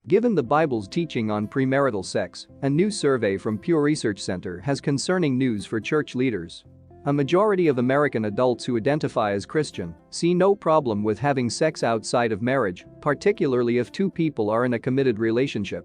Given the Bible's teaching on premarital sex, a new survey from Pew Research Center has concerning news for church leaders. A majority of American adults who identify as Christian see no problem with having sex outside of marriage, particularly if two people are in a committed relationship.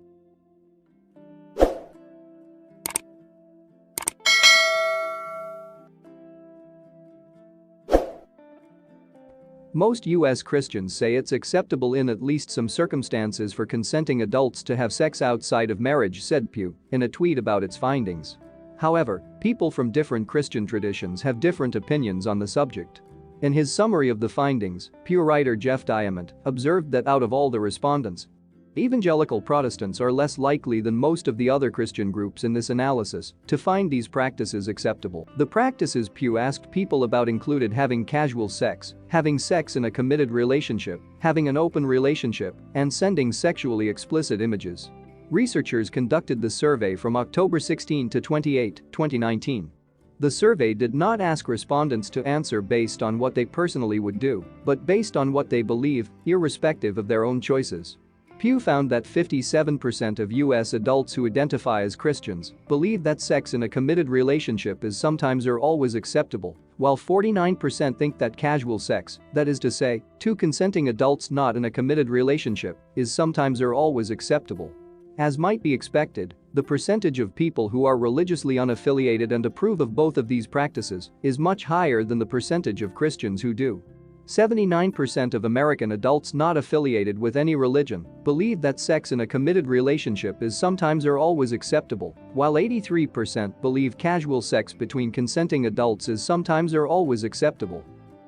Most U.S. Christians say it's acceptable in at least some circumstances for consenting adults to have sex outside of marriage, said Pew in a tweet about its findings. However, people from different Christian traditions have different opinions on the subject. In his summary of the findings, Pew writer Jeff Diamond observed that out of all the respondents, evangelical Protestants are less likely than most of the other Christian groups in this analysis to find these practices acceptable. The practices Pew asked people about included having casual sex, having sex in a committed relationship, having an open relationship, and sending sexually explicit images. Researchers conducted the survey from October 16 to 28, 2019. The survey did not ask respondents to answer based on what they personally would do, but based on what they believe, irrespective of their own choices. Pew found that 57% of U.S. adults who identify as Christians believe that sex in a committed relationship is sometimes or always acceptable, while 49% think that casual sex, that is to say, two consenting adults not in a committed relationship, is sometimes or always acceptable. As might be expected, the percentage of people who are religiously unaffiliated and approve of both of these practices is much higher than the percentage of Christians who do. 79% of American adults not affiliated with any religion believe that sex in a committed relationship is sometimes or always acceptable, while 83% believe casual sex between consenting adults is sometimes or always acceptable.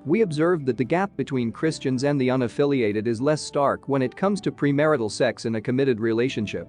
We observed that the gap between Christians and the unaffiliated is less stark when it comes to premarital sex in a committed relationship.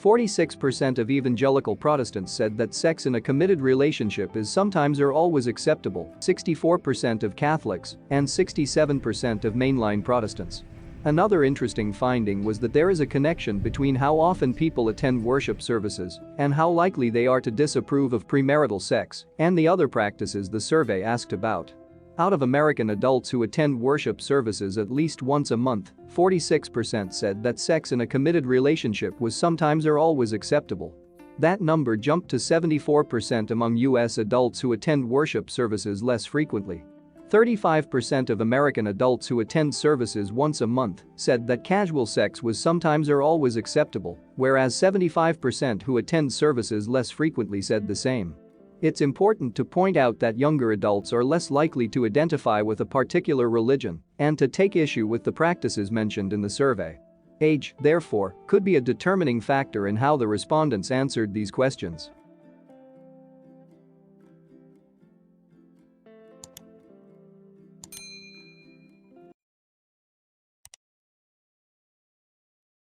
46% of evangelical Protestants said that sex in a committed relationship is sometimes or always acceptable, 64% of Catholics, and 67% of mainline Protestants. Another interesting finding was that there is a connection between how often people attend worship services and how likely they are to disapprove of premarital sex and the other practices the survey asked about. Out of American adults who attend worship services at least once a month, 46% said that sex in a committed relationship was sometimes or always acceptable. That number jumped to 74% among U.S. adults who attend worship services less frequently. 35% of American adults who attend services once a month said that casual sex was sometimes or always acceptable, whereas 75% who attend services less frequently said the same. It's important to point out that younger adults are less likely to identify with a particular religion and to take issue with the practices mentioned in the survey. Age, therefore, could be a determining factor in how the respondents answered these questions.